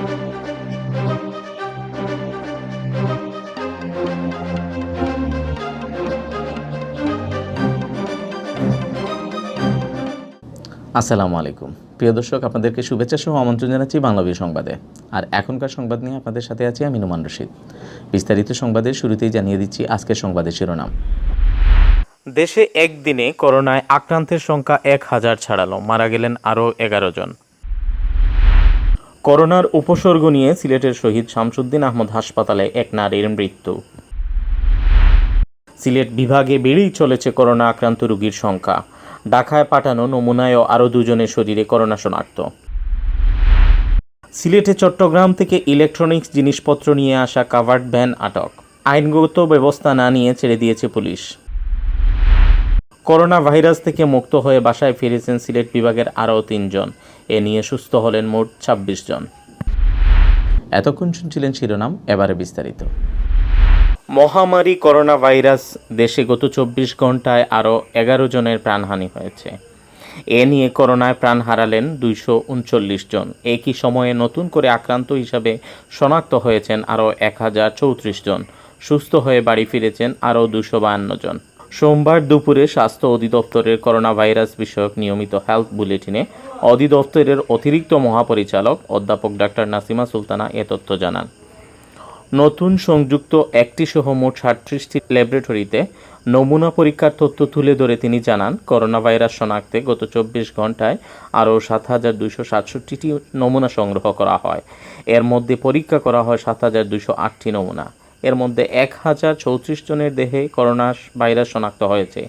আসসালামু আলাইকুম প্রিয় দর্শক, আপনাদেরকে শুভেচ্ছা সহ আমন্ত্রণ জানাচ্ছি বাংলাদেশ সংবাদে। আর এখনকার সংবাদ নিয়ে আপনাদের সাথে আছি আমি নোমান রশিদ। বিস্তারিত সংবাদের শুরুতেই জানিয়ে দিচ্ছি আজকের সংবাদের শিরোনাম। দেশে একদিনে করোনায় আক্রান্তের সংখ্যা 1000 ছাড়ালো, মারা গেলেন আরও 11 জন। করোনার উপসর্গ নিয়ে সিলেটের শহীদ শামসুদ্দিন আহমদ হাসপাতালে এক নারীর মৃত্যু। সিলেট বিভাগে বেড়েই চলেছে করোনা আক্রান্ত রোগীর সংখ্যা। ঢাকায় পাঠানো নমুনায়ও আরও 2 জনের শরীরে করোনা শনাক্ত। সিলেটে চট্টগ্রাম থেকে ইলেকট্রনিক্স জিনিসপত্র নিয়ে আসা কাভার্ড ভ্যান আটক। আইনগত ব্যবস্থা না নিয়ে ছেড়ে দিয়েছে পুলিশ। করোনা ভাইরাস থেকে মুক্ত হয়ে বাসায় ফিরেছেন সিলেট বিভাগের আরও 3 জন। এ নিয়ে সুস্থ হলেন মোট 26 জন। এতক্ষণ শুনছিলেন শিরোনাম, এবারে বিস্তারিত। মহামারী করোনা ভাইরাস দেশে গত 24 ঘন্টায় আরও 11 জনের প্রাণহানি হয়েছে। এ নিয়ে করোনায় প্রাণ হারালেন 239 জন। একই সময়ে নতুন করে আক্রান্ত হিসাবে শনাক্ত হয়েছেন আরও 1034 জন। সুস্থ হয়ে বাড়ি ফিরেছেন আরও 252 জন। সোমবার দুপুরে স্বাস্থ্য অধিদপ্তরের করোনা ভাইরাস বিষয়ক নিয়মিত হেলথ বুলেটিনে অধিদপ্তরের অতিরিক্ত মহাপরিচালক অধ্যাপক ডাক্তার নাসিমা সুলতানা এ তথ্য জানান। নতুন সংযুক্ত একটি সহ মোট 37টি ল্যাবরেটরিতে নমুনা পরীক্ষার তথ্য তুলে ধরে তিনি জানান, করোনা ভাইরাস শনাক্তে গত 24 ঘন্টায় আরও 7267টি নমুনা সংগ্রহ করা হয়। এর মধ্যে পরীক্ষা করা হয় 7208টি নমুনা। এর মধ্যে 1034 জনের দেহে করোনা ভাইরাস শনাক্ত হয়েছে।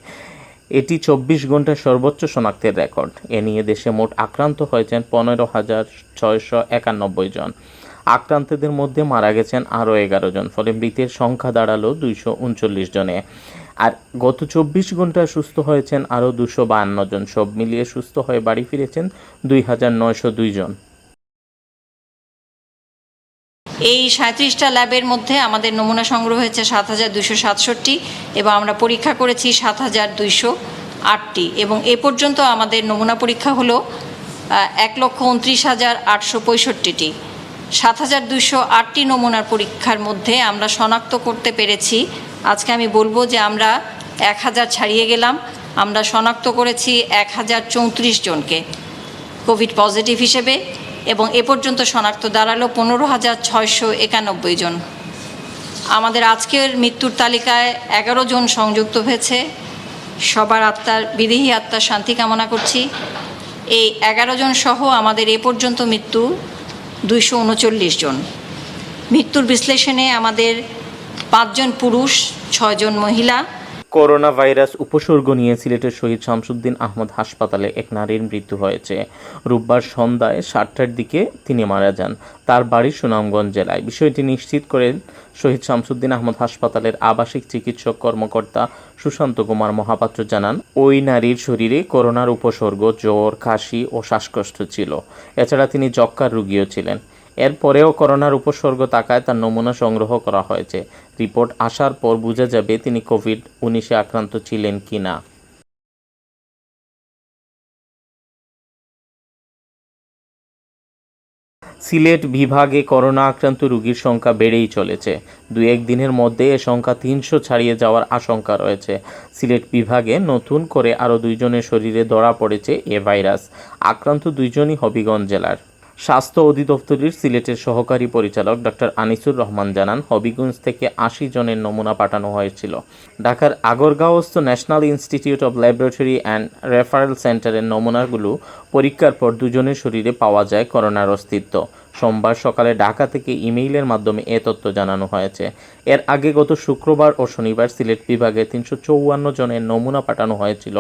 এটি 24 ঘন্টার সর্বোচ্চ শনাক্তের রেকর্ড। এ নিয়ে দেশে মোট আক্রান্ত হয়েছেন 15,691 জন। আক্রান্তদের মধ্যে মারা গেছেন আরও 11 জন, ফলে মৃতের সংখ্যা দাঁড়ালো 239 জনে। আর গত 24 ঘন্টায় সুস্থ হয়েছেন আরও 252 জন। সব মিলিয়ে সুস্থ হয়ে বাড়ি ফিরেছেন 2902 জন। এই 37টা ল্যাবের মধ্যে আমাদের নমুনা সংগ্রহ হয়েছে 7267 এবং আমরা পরীক্ষা করেছি 7208টি এবং এ পর্যন্ত আমাদের নমুনা পরীক্ষা হলো 1,29,865টি। 7208টি নমুনার পরীক্ষার মধ্যে আমরা শনাক্ত করতে পেরেছি, আজকে আমি বলবো যে আমরা 1000 ছাড়িয়ে গেলাম। আমরা শনাক্ত করেছি 1034 জনকে কোভিড পজিটিভ হিসেবে এবং এ পর্যন্ত শনাক্ত দাঁড়ালো 15,691 জন। আমাদের আজকের মৃত্যুর তালিকায় 11 জন সংযুক্ত হয়েছে। সবার আত্মার বিদেহী আত্মার শান্তি কামনা করছি। এই 11 জন সহ আমাদের এ পর্যন্ত মৃত্যু 239 জন। মৃত্যুর বিশ্লেষণে আমাদের 5 জন পুরুষ, 6 জন মহিলা। করোনা ভাইরাস উপসর্গ নিয়ে সিলেটের শহীদ শামসুদ্দিন আহমদ হাসপাতালে এক নারীর মৃত্যু হয়েছে। রোববার সন্ধ্যায় 7টার দিকে তিনি মারা যান। তার বাড়ি সুনামগঞ্জ জেলায়। বিষয়টি নিশ্চিত করেন শহীদ শামসুদ্দিন আহমদ হাসপাতালের আবাসিক চিকিৎসক কর্মকর্তা সুশান্ত কুমার মহাপাত্র জানান, ওই নারীর শরীরে করোনার উপসর্গ জ্বর, কাশি ও শ্বাসকষ্ট ছিল। এছাড়া তিনি যক্ষ্মার রোগীও ছিলেন। এরপরেও করোনার উপসর্গ থাকায় তার নমুনা সংগ্রহ করা হয়েছে। রিপোর্ট আসার পর বোঝা যাবে তিনি কোভিড-19 আক্রান্ত ছিলেন কি না। সিলেট বিভাগে করোনা আক্রান্ত রোগীর সংখ্যা বেড়েই চলেছে। 2-1 দিনের মধ্যে এ সংখ্যা 300 ছাড়িয়ে যাওয়ার আশঙ্কা রয়েছে। সিলেট বিভাগে নতুন করে আরও 2 জনের শরীরে ধরা পড়েছে এ ভাইরাস। আক্রান্ত 2 জনই হবিগঞ্জ জেলার। স্বাস্থ্য অধিদপ্তরের সিলেটের সহকারী পরিচালক ডক্টর আনিসুর রহমান জানান, হবিগঞ্জ থেকে 80 জনের নমুনা পাঠানো হয়েছিল। ঢাকার আগরগাঁওস্থ national institute of laboratory and referral সেন্টারের নমুনাগুলো পরীক্ষার পর 2 জনের শরীরে পাওয়া যায় করোনার অস্তিত্ব। সোমবার সকালে ঢাকা থেকে ইমেইলের মাধ্যমে এ তথ্য জানানো হয়েছে। এর আগে গত শুক্রবার ও শনিবার সিলেট বিভাগে 354 জনের নমুনা পাঠানো হয়েছিল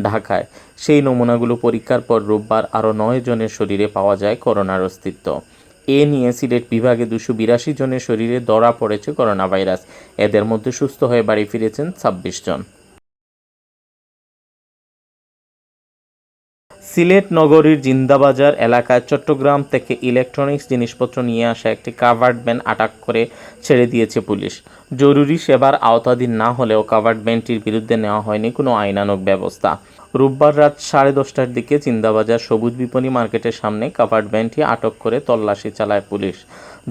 ঢাকায়। সেই নমুনাগুলো পরীক্ষার পর রোববার আরও 9 জনের শরীরে পাওয়া যায় করোনার অস্তিত্ব। এ নিয়ে সিলেট বিভাগে 282 জনের শরীরে ধরা পড়েছে করোনা ভাইরাস। এদের মধ্যে সুস্থ হয়ে বাড়ি ফিরেছেন 26 জন। সিলেট নগরীর জিন্দাবাজার এলাকায় চট্টগ্রাম থেকে ইলেকট্রনিক্স জিনিসপত্র নিয়ে আসা একটি কাভার্ড ভ্যান আটক করে ছেড়ে দিয়েছে পুলিশ। জরুরি সেবার আওতাধীন না হলেও কাভার্ড ভ্যানটির বিরুদ্ধে নেওয়া হয়নি কোনো আইনানুগ ব্যবস্থা। রোববার রাত 10:30টার দিকে জিন্দাবাজার সবুজ বিপণী মার্কেটের সামনে কাভার্ড ভ্যানটি আটক করে তল্লাশি চালায় পুলিশ।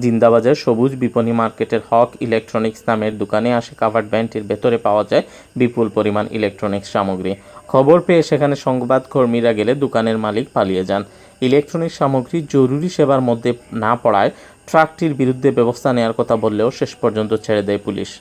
জিন্দাবাজার সবুজ বিপণী মার্কেটের হক ইলেকট্রনিক্স নামের দোকানে আসে কাভার্ড ভ্যানটির ভেতরে পাওয়া যায় বিপুল পরিমাণ ইলেকট্রনিক্স সামগ্রী। খবর পেয়ে সেখানে সংবাদকর্মীরা গেলে দোকানের মালিক পালিয়ে যান। ইলেকট্রনিক্স সামগ্রী জরুরি সেবার মধ্যে না পড়ায় ট্রাকটির বিরুদ্ধে ব্যবস্থা নেওয়ার কথা বললেও শেষ পর্যন্ত ছেড়ে দেয় পুলিশ।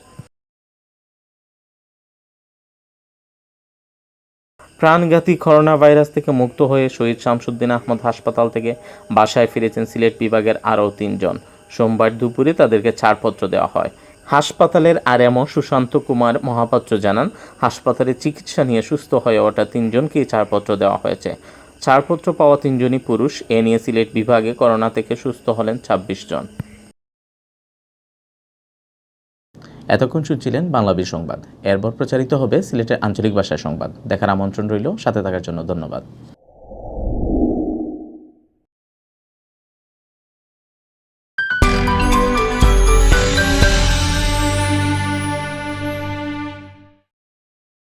প্রাণঘাতী করোনা ভাইরাস থেকে মুক্ত হয়ে শহীদ শামসুদ্দিন আহমদ হাসপাতাল থেকে বাসায় ফিরেছেন সিলেট বিভাগের আরও 3 জন। সোমবার দুপুরে তাদেরকে ছাড়পত্র দেওয়া হয়। হাসপাতালের আরএমও সুশান্ত কুমার মহাপাত্র জানান, হাসপাতালে চিকিৎসা নিয়ে সুস্থ হয়ে ওঠা 3 জনকেই ছাড়পত্র দেওয়া হয়েছে। ছাড়পত্র পাওয়া 3 জনই পুরুষ। এ নিয়ে সিলেট বিভাগে করোনা থেকে সুস্থ হলেন 26 জন। এতক্ষণ শুনছিলেন বাংলাদেশ সংবাদ। এরপর প্রচারিত হবে সিলেটের আঞ্চলিক ভাষায় সংবাদ। দেখার আমন্ত্রণ রইল। সাথে থাকার জন্য ধন্যবাদ।